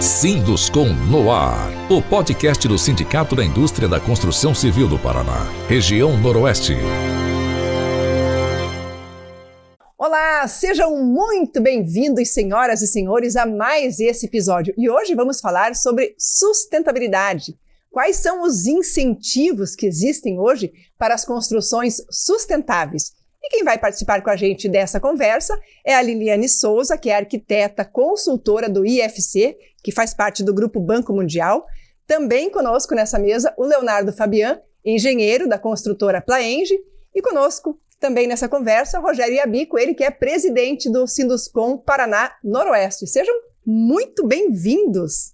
Sinduscom no ar, o podcast do Sindicato da Indústria da Construção Civil do Paraná, região Noroeste. Olá, sejam muito bem-vindos, senhoras e senhores, a mais esse episódio. E hoje vamos falar sobre sustentabilidade. Quais são os incentivos que existem hoje para as construções sustentáveis? E quem vai participar com a gente dessa conversa é a Liliane Souza, que é arquiteta consultora do IFC, que faz parte do Grupo Banco Mundial. Também conosco nessa mesa o Leonardo Fabian, engenheiro da construtora Plaenge. E conosco também nessa conversa o Rogério Iabico, ele que é presidente do Sinduscom Paraná Noroeste. Sejam muito bem-vindos!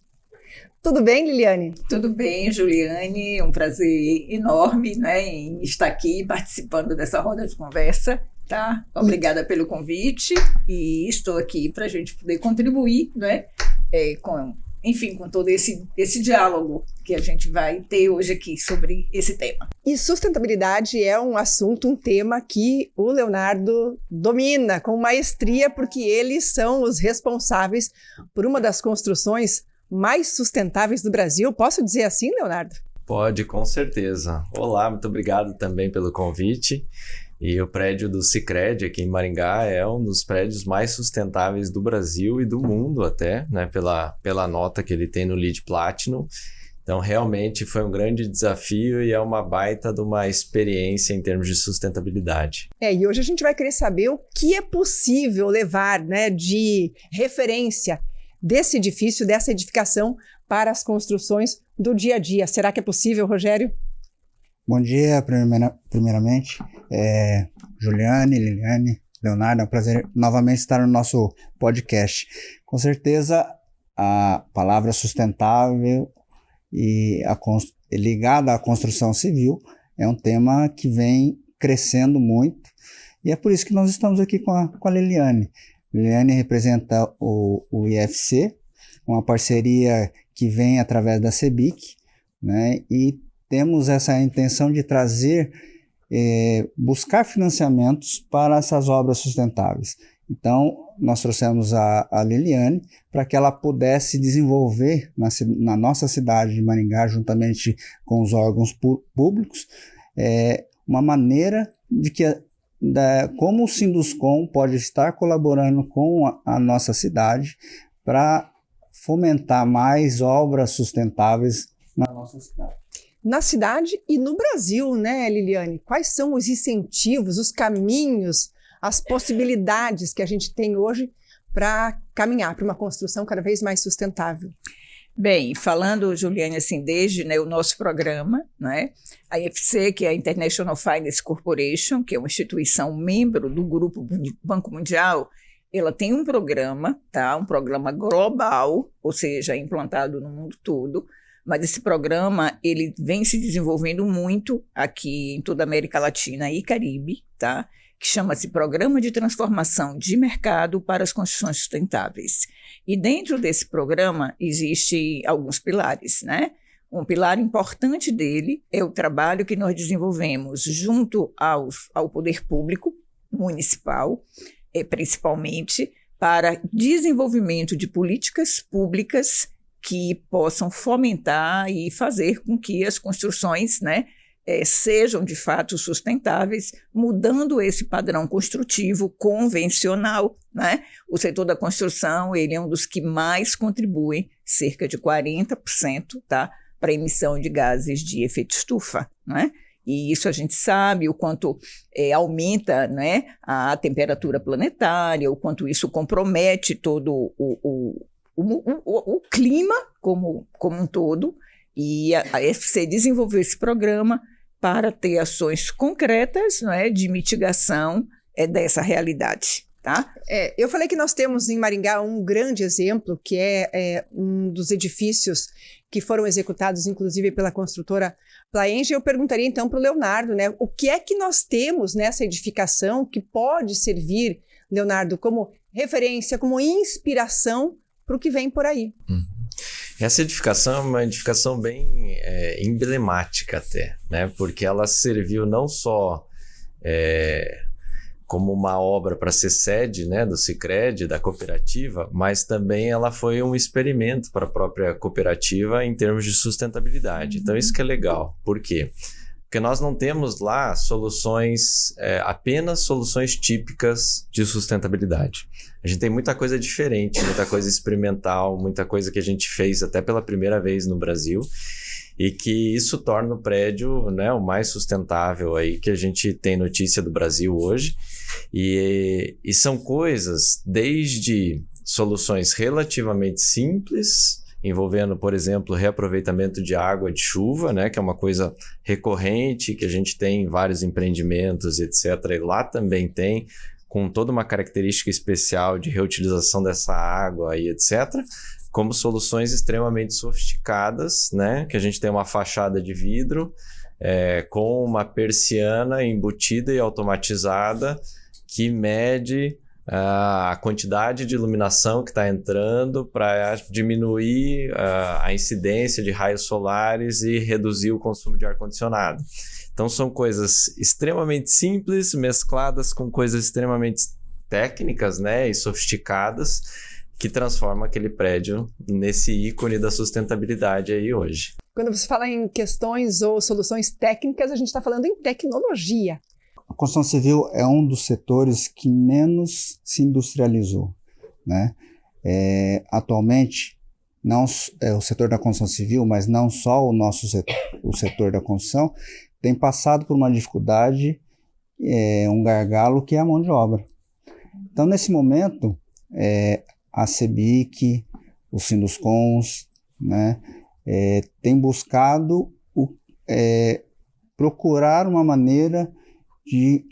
Tudo bem, Liliane? Tudo bem, Juliane. Um prazer enorme, né, em estar aqui participando dessa roda de conversa. Tá? Obrigada pelo convite e estou aqui para a gente poder contribuir, né, com todo esse diálogo que a gente vai ter hoje aqui sobre esse tema. E sustentabilidade é um assunto, um tema que o Leonardo domina com maestria, porque eles são os responsáveis por uma das construções mais sustentáveis do Brasil. Posso dizer assim, Leonardo? Pode, com certeza. Olá, muito obrigado também pelo convite. E o prédio do Sicredi aqui em Maringá é um dos prédios mais sustentáveis do Brasil e do mundo até, né, pela nota que ele tem no LEED Platinum. Então, realmente foi um grande desafio e é uma baita de uma experiência em termos de sustentabilidade. E hoje a gente vai querer saber o que é possível levar, né, de referência desse edifício, dessa edificação para as construções do dia a dia. Será que é possível, Rogério? Bom dia, primeiramente. Juliane, Liliane, Leonardo, é um prazer novamente estar no nosso podcast. Com certeza, a palavra sustentável e ligada à construção civil é um tema que vem crescendo muito e é por isso que nós estamos aqui com a Liliane. Liliane representa o IFC, uma parceria que vem através da CEBIC, né, e temos essa intenção de trazer, buscar financiamentos para essas obras sustentáveis. Então, nós trouxemos a Liliane para que ela pudesse desenvolver na nossa cidade de Maringá, juntamente com os órgãos públicos, uma maneira de como o Sinduscom pode estar colaborando com a nossa cidade para fomentar mais obras sustentáveis na nossa cidade. Na cidade e no Brasil, né, Liliane? Quais são os incentivos, os caminhos, as possibilidades que a gente tem hoje para caminhar para uma construção cada vez mais sustentável? Bem, falando, Juliane, assim, desde, né, o nosso programa, né, a IFC, que é a International Finance Corporation, que é uma instituição membro do Grupo Banco Mundial, ela tem um programa, tá, um programa global, ou seja, implantado no mundo todo, mas esse programa ele vem se desenvolvendo muito aqui em toda a América Latina e Caribe, tá, que chama-se Programa de Transformação de Mercado para as Construções Sustentáveis. E dentro desse programa existem alguns pilares, né? Um pilar importante dele é o trabalho que nós desenvolvemos junto ao poder público municipal, principalmente para desenvolvimento de políticas públicas que possam fomentar e fazer com que as construções, né, sejam de fato sustentáveis, mudando esse padrão construtivo convencional, né? O setor da construção ele é um dos que mais contribuem, cerca de 40%, tá, para a emissão de gases de efeito estufa, né? E isso a gente sabe o quanto aumenta, né, a temperatura planetária, o quanto isso compromete todo o clima como um todo, e a IFC desenvolveu esse programa para ter ações concretas, não é, de mitigação dessa realidade. Tá? Eu falei que nós temos em Maringá um grande exemplo, que é um dos edifícios que foram executados, inclusive, pela construtora Plaenge. Eu perguntaria, então, para o Leonardo, né, o que é que nós temos nessa edificação que pode servir, Leonardo, como referência, como inspiração para o que vem por aí? Essa edificação é uma edificação bem emblemática até, né? Porque ela serviu não só como uma obra para ser sede, né, do Sicredi, da cooperativa, mas também ela foi um experimento para a própria cooperativa em termos de sustentabilidade. Então isso que é legal. Por quê? Porque nós não temos lá soluções, apenas soluções típicas de sustentabilidade. A gente tem muita coisa diferente, muita coisa experimental, muita coisa que a gente fez até pela primeira vez no Brasil, e que isso torna o prédio, né, o mais sustentável aí que a gente tem notícia do Brasil hoje. E são coisas desde soluções relativamente simples, envolvendo, por exemplo, reaproveitamento de água de chuva, né, que é uma coisa recorrente, que a gente tem em vários empreendimentos, etc. E lá também tem, com toda uma característica especial de reutilização dessa água e etc., como soluções extremamente sofisticadas, né, que a gente tem uma fachada de vidro com uma persiana embutida e automatizada que mede a quantidade de iluminação que está entrando para diminuir a incidência de raios solares e reduzir o consumo de ar-condicionado. Então são coisas extremamente simples, mescladas com coisas extremamente técnicas, né, e sofisticadas, que transforma aquele prédio nesse ícone da sustentabilidade aí hoje. Quando você fala em questões ou soluções técnicas, a gente está falando em tecnologia. A construção civil é um dos setores que menos se industrializou, né? Atualmente, não é o setor da construção civil, mas não só o setor da construção, tem passado por uma dificuldade, um gargalo, que é a mão de obra. Então, nesse momento, a CEBIC, o Sinduscons, né, tem buscado procurar uma maneira de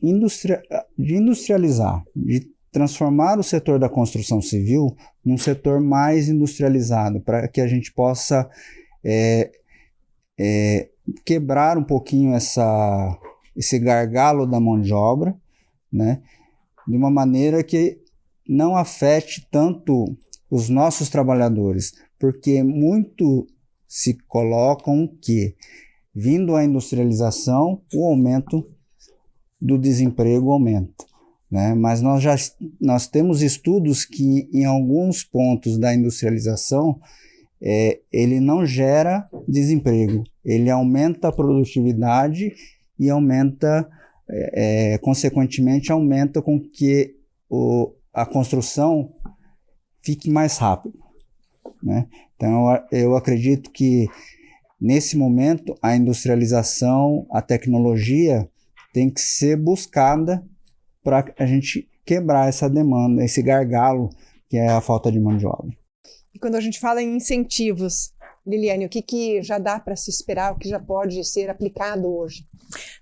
industrializar, de transformar o setor da construção civil num setor mais industrializado, para que a gente possa quebrar um pouquinho esse gargalo da mão de obra, né, de uma maneira que não afete tanto os nossos trabalhadores, porque muito se colocam que, vindo a industrialização, o aumento do desemprego aumenta, né? Mas nós temos estudos que, em alguns pontos da industrialização, ele não gera desemprego, ele aumenta a produtividade e aumenta, consequentemente, aumenta com que a construção fique mais rápida, né? Então, eu acredito que, nesse momento, a industrialização, a tecnologia tem que ser buscada para a gente quebrar essa demanda, esse gargalo que é a falta de mão de obra. E quando a gente fala em incentivos, Liliane, o que já dá para se esperar, o que já pode ser aplicado hoje?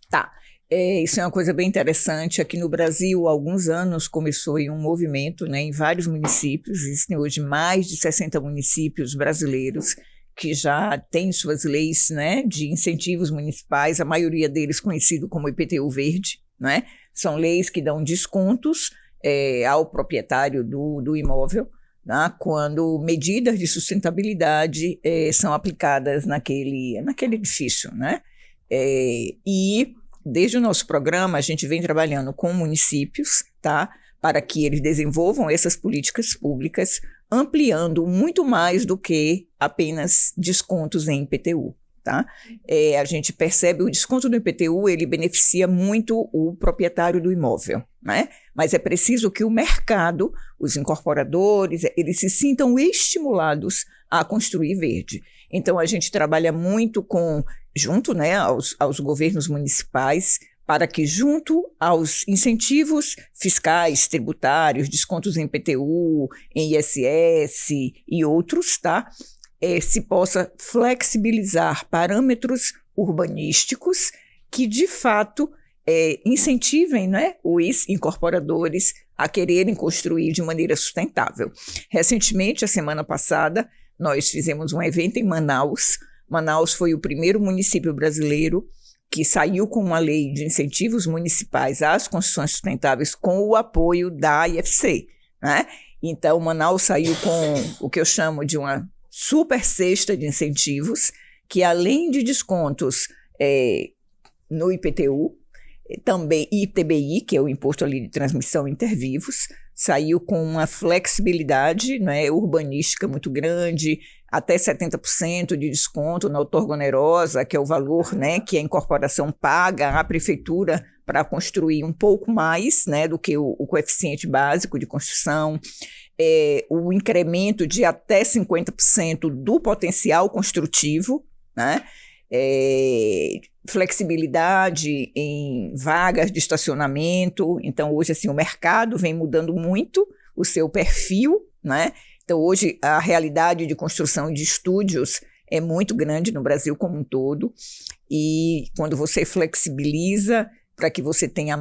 Tá. Isso é uma coisa bem interessante. Aqui no Brasil, há alguns anos, começou aí um movimento, né, em vários municípios. Existem hoje mais de 60 municípios brasileiros que já têm suas leis, né, de incentivos municipais, a maioria deles conhecido como IPTU Verde, né? São leis que dão descontos ao proprietário do imóvel, né, quando medidas de sustentabilidade são aplicadas naquele edifício, né? E desde o nosso programa, a gente vem trabalhando com municípios, tá, para que eles desenvolvam essas políticas públicas, ampliando muito mais do que apenas descontos em IPTU. Tá? A gente percebe o desconto do IPTU, ele beneficia muito o proprietário do imóvel, né? Mas é preciso que o mercado, os incorporadores, eles se sintam estimulados a construir verde. Então, a gente trabalha muito junto, né, aos governos municipais, para que, junto aos incentivos fiscais, tributários, descontos em IPTU, em ISS e outros, tá? Se possa flexibilizar parâmetros urbanísticos que, de fato, incentivem, né, os incorporadores a quererem construir de maneira sustentável. Recentemente, a semana passada, nós fizemos um evento em Manaus. Manaus foi o primeiro município brasileiro que saiu com uma lei de incentivos municipais às construções sustentáveis com o apoio da IFC, né? Então, Manaus saiu com o que eu chamo de uma super cesta de incentivos, que além de descontos no IPTU, também ITBI, que é o Imposto ali de Transmissão Intervivos, saiu com uma flexibilidade, né, urbanística muito grande, até 70% de desconto na outorga onerosa, que é o valor, né, que a incorporação paga à prefeitura para construir um pouco mais, né, do que o coeficiente básico de construção, o incremento de até 50% do potencial construtivo, né, flexibilidade em vagas de estacionamento. Então, hoje, assim, o mercado vem mudando muito o seu perfil, né? Então, hoje, a realidade de construção de estúdios é muito grande no Brasil como um todo, e quando você flexibiliza para que você tenha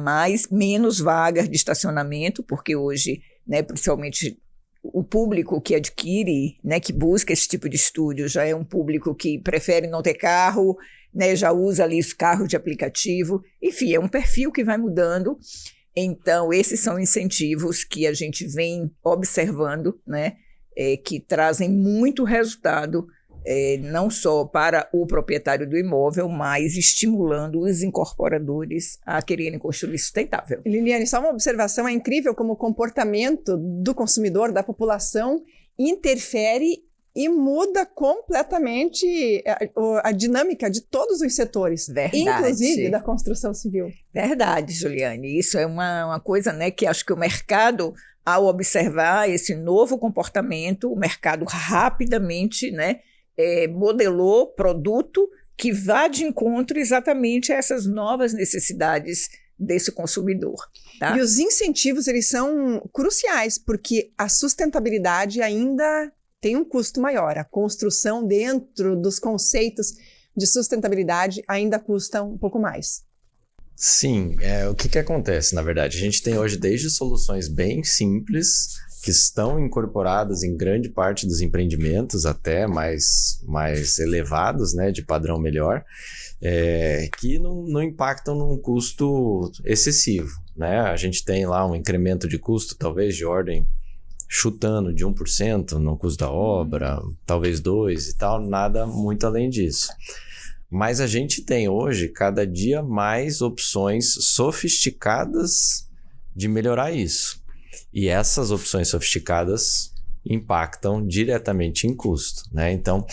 menos vagas de estacionamento, porque hoje, né, principalmente o público que adquire, né, que busca esse tipo de estúdio, já é um público que prefere não ter carro, né, já usa ali os carros de aplicativo, enfim, é um perfil que vai mudando. Então, esses são incentivos que a gente vem observando, né, que trazem muito resultado, não só para o proprietário do imóvel, mas estimulando os incorporadores a quererem construir sustentável. Liliane, só uma observação, é incrível como o comportamento do consumidor, da população, interfere e muda completamente a dinâmica de todos os setores, Verdade. Inclusive da construção civil. Verdade, Juliane. Isso é uma coisa, né, que acho que o mercado, ao observar esse novo comportamento, o mercado rapidamente, né, modelou produto que vá de encontro exatamente a essas novas necessidades desse consumidor. Tá? E os incentivos, eles são cruciais, porque a sustentabilidade ainda tem um custo maior. A construção dentro dos conceitos de sustentabilidade ainda custa um pouco mais. Sim, o que acontece, na verdade? A gente tem hoje desde soluções bem simples, que estão incorporadas em grande parte dos empreendimentos, até mais elevados, né, de padrão melhor, que não impactam num custo excessivo, né? A gente tem lá um incremento de custo, talvez de ordem, chutando de 1% no custo da obra, talvez 2% e tal, nada muito além disso. Mas a gente tem hoje, cada dia, mais opções sofisticadas de melhorar isso. E essas opções sofisticadas impactam diretamente em custo, né? Então,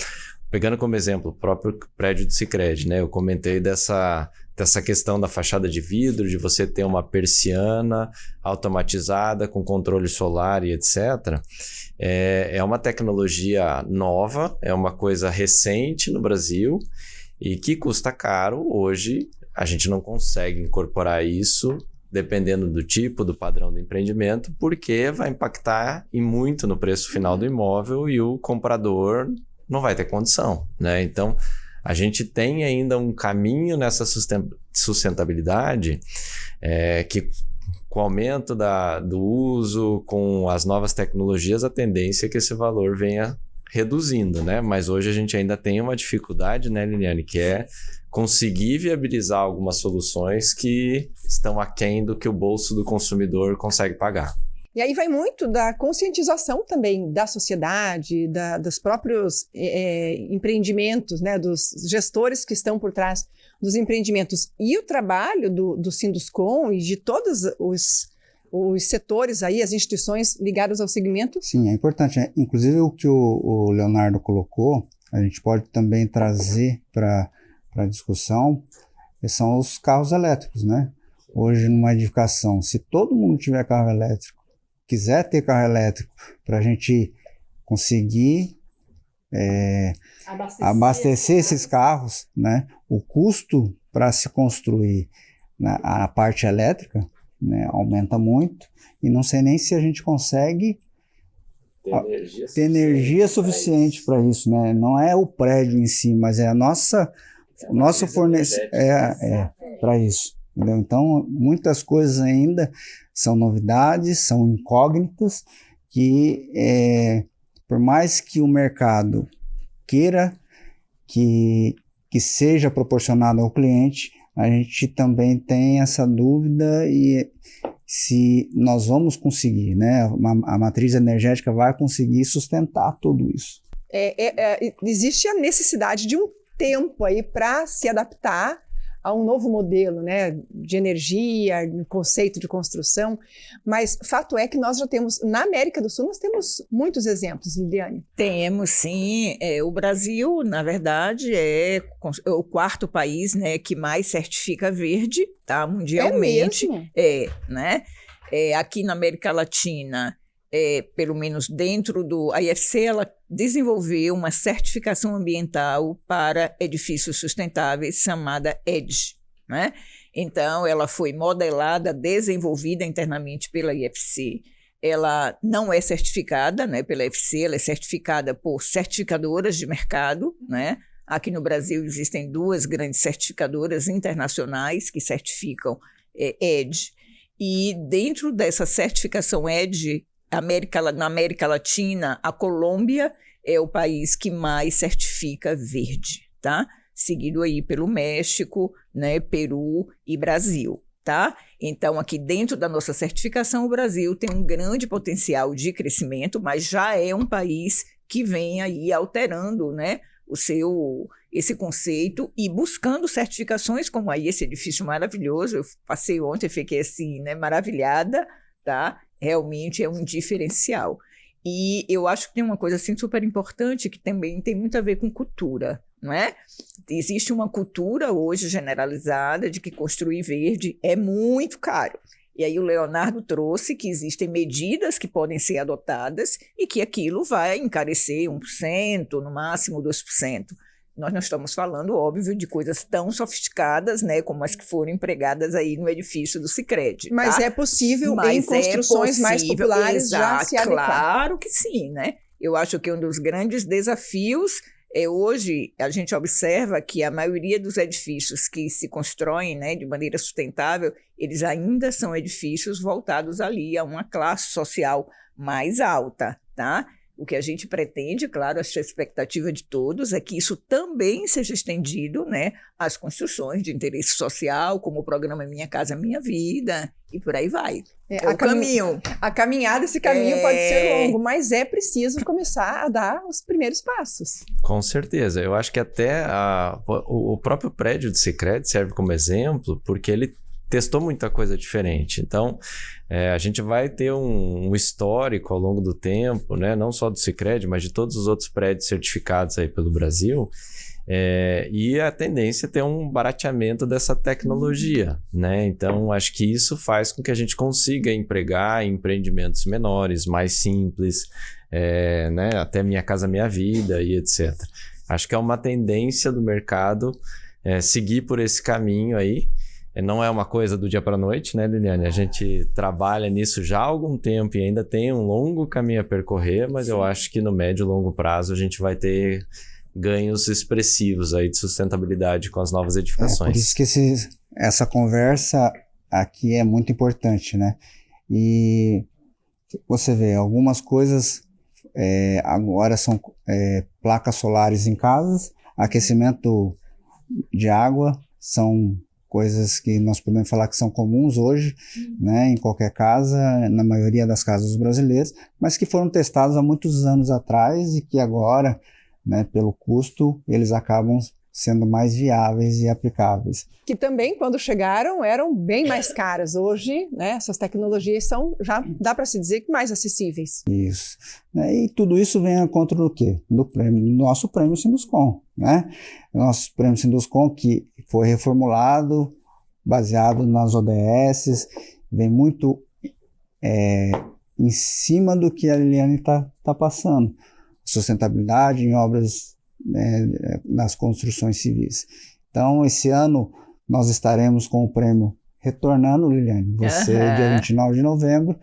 pegando como exemplo o próprio prédio do Sicredi, né? Eu comentei dessa questão da fachada de vidro, de você ter uma persiana automatizada com controle solar e etc. É uma tecnologia nova, é uma coisa recente no Brasil e que custa caro. Hoje a gente não consegue incorporar isso dependendo do tipo, do padrão do empreendimento, porque vai impactar e muito no preço final do imóvel e o comprador não vai ter condição, né? Então, a gente tem ainda um caminho nessa sustentabilidade que, com o aumento do uso, com as novas tecnologias, a tendência é que esse valor venha reduzindo, né? Mas hoje a gente ainda tem uma dificuldade, né, Liliane, que é conseguir viabilizar algumas soluções que estão aquém do que o bolso do consumidor consegue pagar. E aí vai muito da conscientização também da sociedade, dos próprios empreendimentos, né, dos gestores que estão por trás dos empreendimentos. E o trabalho do Sinduscom e de todos os setores aí, as instituições ligadas ao segmento. Sim, é importante, né? Inclusive o que o Leonardo colocou, a gente pode também trazer para a discussão, que são os carros elétricos, né? Hoje, numa edificação, se todo mundo tiver carro elétrico, quiser ter carro elétrico, para a gente conseguir abastecer esses carros, né? O custo para se construir a parte elétrica, né, aumenta muito, e não sei nem se a gente consegue ter energia suficiente para isso, né? Não é o prédio em si, mas é o nosso fornecimento para isso, entendeu? Então, muitas coisas ainda são novidades, são incógnitas, que por mais que o mercado queira que seja proporcionado ao cliente, a gente também tem essa dúvida e se nós vamos conseguir, né? A matriz energética vai conseguir sustentar tudo isso. Existe a necessidade de um tempo aí para se adaptar a um novo modelo, né, de energia, conceito de construção, mas fato é que nós já temos, na América do Sul, nós temos muitos exemplos, Liliane. Temos, sim. O Brasil, na verdade, é o quarto país, né, que mais certifica verde, tá, mundialmente. É mesmo? Né? Aqui na América Latina, pelo menos dentro do... A IFC, ela desenvolveu uma certificação ambiental para edifícios sustentáveis chamada EDGE, né? Então, ela foi modelada, desenvolvida internamente pela IFC. Ela não é certificada, né, pela IFC, ela é certificada por certificadoras de mercado, né? Aqui no Brasil existem 2 grandes certificadoras internacionais que certificam EDGE. E dentro dessa certificação EDGE, na América Latina, a Colômbia é o país que mais certifica verde, tá? Seguido aí pelo México, né, Peru e Brasil, tá? Então, aqui dentro da nossa certificação, o Brasil tem um grande potencial de crescimento, mas já é um país que vem aí alterando, né, esse conceito e buscando certificações como aí esse edifício maravilhoso. Eu passei ontem e fiquei assim, né, maravilhada, tá? Realmente é um diferencial. E eu acho que tem uma coisa assim super importante que também tem muito a ver com cultura, não é? Existe uma cultura hoje generalizada de que construir verde é muito caro. E aí o Leonardo trouxe que existem medidas que podem ser adotadas e que aquilo vai encarecer 1%, no máximo 2%. Nós não estamos falando, óbvio, de coisas tão sofisticadas, né, como as que foram empregadas aí no edifício do Sicredi. Mas tá? é possível em construções mais populares já se adequar. Claro que sim, né? Eu acho que um dos grandes desafios hoje a gente observa que a maioria dos edifícios que se constroem, né, de maneira sustentável, eles ainda são edifícios voltados ali a uma classe social mais alta, tá? O que a gente pretende, claro, a expectativa de todos é que isso também seja estendido, né, às construções de interesse social, como o programa Minha Casa Minha Vida, e por aí vai. O caminho. A caminhada, esse caminho pode ser longo, mas é preciso começar a dar os primeiros passos. Com certeza. Eu acho que até o próprio prédio do Sicredi serve como exemplo, porque ele testou muita coisa diferente. Então, a gente vai ter um histórico ao longo do tempo, né? Não só do Sicredi, mas de todos os outros prédios certificados aí pelo Brasil. E a tendência é ter um barateamento dessa tecnologia, né? Então, acho que isso faz com que a gente consiga empregar em empreendimentos menores, mais simples, né? Até Minha Casa Minha Vida e etc. Acho que é uma tendência do mercado seguir por esse caminho aí. Não é uma coisa do dia para a noite, né, Liliane? A gente trabalha nisso já há algum tempo e ainda tem um longo caminho a percorrer, mas eu acho que no médio e longo prazo a gente vai ter ganhos expressivos aí de sustentabilidade com as novas edificações. Por isso que essa conversa aqui é muito importante, né? E você vê, algumas coisas agora são placas solares em casas, aquecimento de água, são coisas que nós podemos falar que são comuns hoje, né, em qualquer casa, na maioria das casas brasileiras, mas que foram testados há muitos anos atrás e que agora, né, pelo custo, eles acabam sendo mais viáveis e aplicáveis. Que também, quando chegaram, eram bem mais caras. Hoje, né, essas tecnologias são, já dá para se dizer, que mais acessíveis. Isso. E tudo isso vem a conta do quê? Do nosso prêmio Sinduscon, né? Nosso prêmio Sinduscon, que foi reformulado, baseado nas ODS, vem muito em cima do que a Liliane está passando. Sustentabilidade em obras, nas construções civis. Então, esse ano nós estaremos com o prêmio retornando, Liliane. Você, dia 29 de novembro,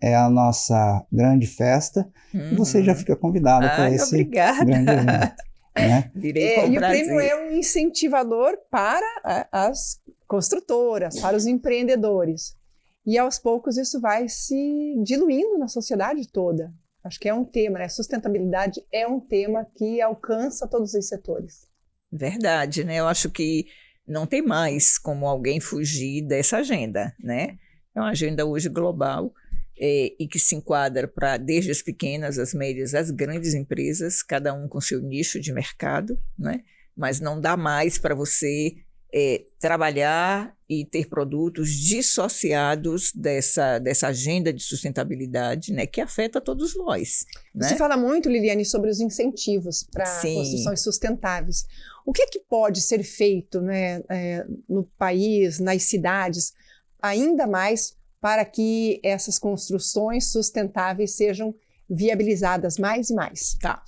é a nossa grande festa, e você já fica convidada para esse grande evento. Né? E o prêmio é um incentivador para as construtoras, para os empreendedores. E aos poucos isso vai se diluindo na sociedade toda. Acho que é um tema, né? Sustentabilidade é um tema que alcança todos os setores. Verdade, né? Eu acho que não tem mais como alguém fugir dessa agenda, né? É uma agenda hoje global e que se enquadra para desde as pequenas, as médias, as grandes empresas, cada um com seu nicho de mercado, né? Mas não dá mais para você trabalhar e ter produtos dissociados dessa agenda de sustentabilidade, né, que afeta todos nós. Né? Você fala muito, Liliane, sobre os incentivos para construções sustentáveis. O que pode ser feito, né, no país, nas cidades, ainda mais para que essas construções sustentáveis sejam viabilizadas mais e mais? Tá.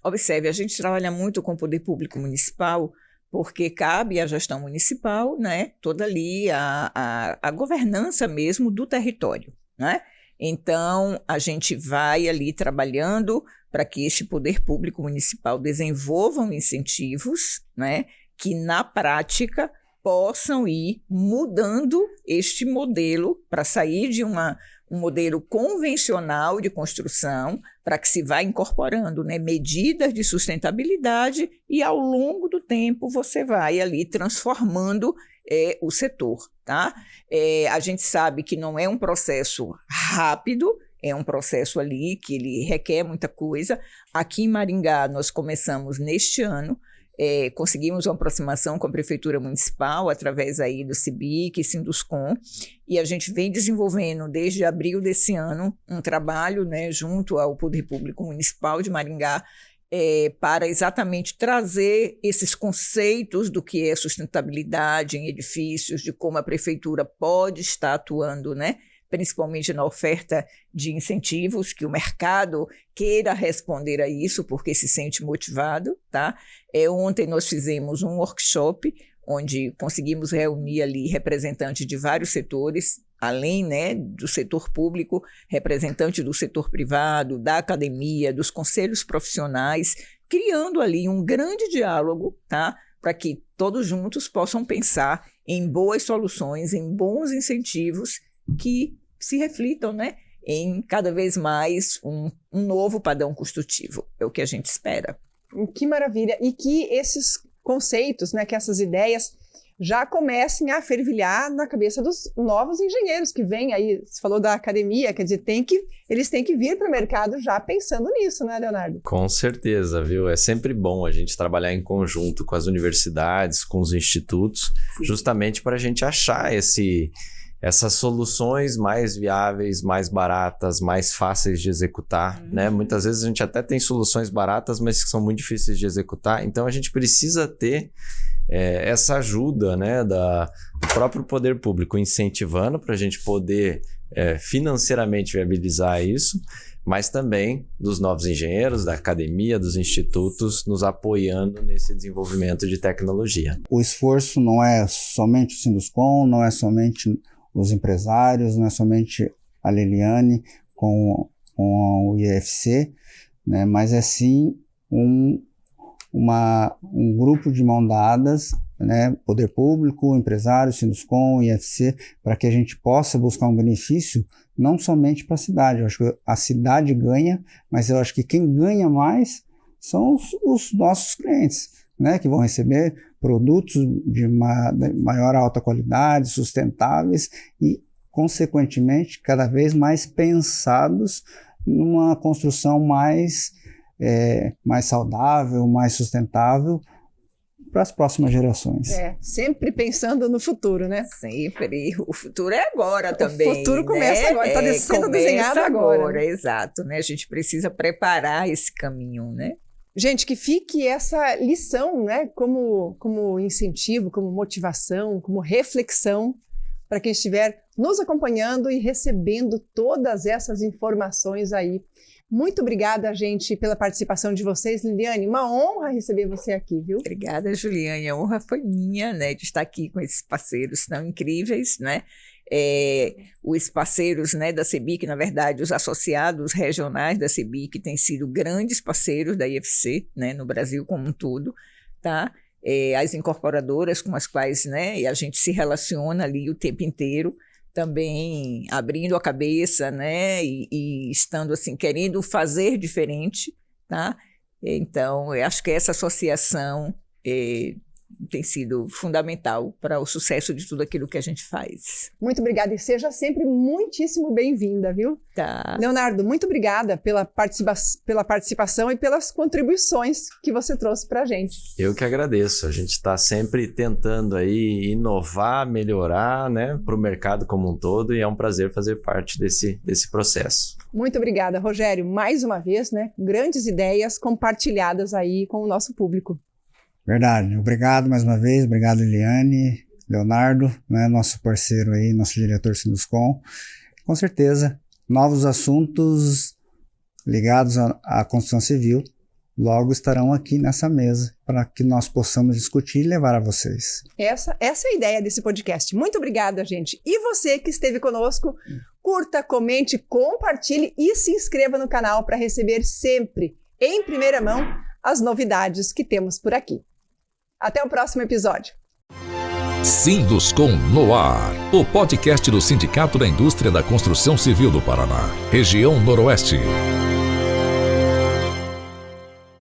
Observe, a gente trabalha muito com o poder público municipal, porque cabe à gestão municipal, né, toda ali a governança mesmo do território, né? Então, a gente vai ali trabalhando para que este poder público municipal desenvolvam incentivos, né, que na prática possam ir mudando este modelo para sair de um modelo convencional de construção, para que se vá incorporando, né, medidas de sustentabilidade e ao longo do tempo você vai ali transformando o setor. Tá? A gente sabe que não é um processo rápido, é um processo ali que ele requer muita coisa. Aqui em Maringá nós começamos neste ano, conseguimos uma aproximação com a Prefeitura Municipal, através aí do CIBIC e Sinduscom, e a gente vem desenvolvendo desde abril desse ano um trabalho, né, junto ao Poder Público Municipal de Maringá, para exatamente trazer esses conceitos do que é sustentabilidade em edifícios, de como a Prefeitura pode estar atuando, né, principalmente na oferta de incentivos, que o mercado queira responder a isso, porque se sente motivado. Tá? Ontem nós fizemos um workshop, onde conseguimos reunir ali representantes de vários setores, além, né, do setor público, representantes do setor privado, da academia, dos conselhos profissionais, criando ali um grande diálogo, tá? Para que todos juntos possam pensar em boas soluções, em bons incentivos que se reflitam, né, em cada vez mais um novo padrão construtivo. É o que a gente espera. Que maravilha! E que esses conceitos, né, que essas ideias já comecem a fervilhar na cabeça dos novos engenheiros que vêm aí. Você falou da academia, quer dizer, eles têm que vir para o mercado já pensando nisso, né, Leonardo? Com certeza, viu? É sempre bom a gente trabalhar em conjunto com as universidades, com os institutos, justamente para a gente achar essas soluções mais viáveis, mais baratas, mais fáceis de executar, né? Muitas vezes a gente até tem soluções baratas, mas que são muito difíceis de executar. Então, a gente precisa ter essa ajuda, né, do próprio poder público incentivando para a gente poder financeiramente viabilizar isso, mas também dos novos engenheiros, da academia, dos institutos, nos apoiando nesse desenvolvimento de tecnologia. O esforço não é somente o Sinduscom, não é somente os empresários, não é somente a Liliane com o IFC, né, mas é sim um grupo de mão dadas, né, poder público, empresários, Sinduscom, IFC, para que a gente possa buscar um benefício não somente para a cidade. Eu acho que a cidade ganha, mas eu acho que quem ganha mais são os nossos clientes, né, que vão receber produtos de maior alta qualidade, sustentáveis e, consequentemente, cada vez mais pensados numa construção mais saudável, mais sustentável para as próximas gerações. Sempre pensando no futuro, né? Sempre. O futuro é agora também. O futuro começa, né, agora, está sendo desenhado agora. Né? Exato, né? A gente precisa preparar esse caminho, né? Gente, que fique essa lição, né, como incentivo, como motivação, como reflexão para quem estiver nos acompanhando e recebendo todas essas informações aí. Muito obrigada, gente, pela participação de vocês. Liliane, uma honra receber você aqui, viu? Obrigada, Juliane. A honra foi minha, né, de estar aqui com esses parceiros tão incríveis, né? Os parceiros, né, da CIBIC, na verdade, os associados regionais da CIBIC têm sido grandes parceiros da IFC, né, no Brasil como um todo, tá? As incorporadoras com as quais, né, a gente se relaciona ali o tempo inteiro, também abrindo a cabeça, né, e estando assim, querendo fazer diferente, tá? Então, eu acho que essa associação tem sido fundamental para o sucesso de tudo aquilo que a gente faz. Muito obrigada e seja sempre muitíssimo bem-vinda, viu? Tá. Leonardo, muito obrigada pela participação e pelas contribuições que você trouxe para a gente. Eu que agradeço. A gente está sempre tentando aí inovar, melhorar, né, para o mercado como um todo, e é um prazer fazer parte desse processo. Muito obrigada, Rogério. Mais uma vez, né, grandes ideias compartilhadas aí com o nosso público. Verdade. Obrigado mais uma vez. Obrigado, Liliane, Leonardo, né, nosso parceiro aí, nosso diretor Sinduscom. Com certeza, novos assuntos ligados à construção civil logo estarão aqui nessa mesa para que nós possamos discutir e levar a vocês. Essa é a ideia desse podcast. Muito obrigada, gente. E você que esteve conosco, curta, comente, compartilhe e se inscreva no canal para receber sempre, em primeira mão, as novidades que temos por aqui. Até o próximo episódio. Sinduscom no ar, o podcast do Sindicato da Indústria da Construção Civil do Paraná, região Noroeste.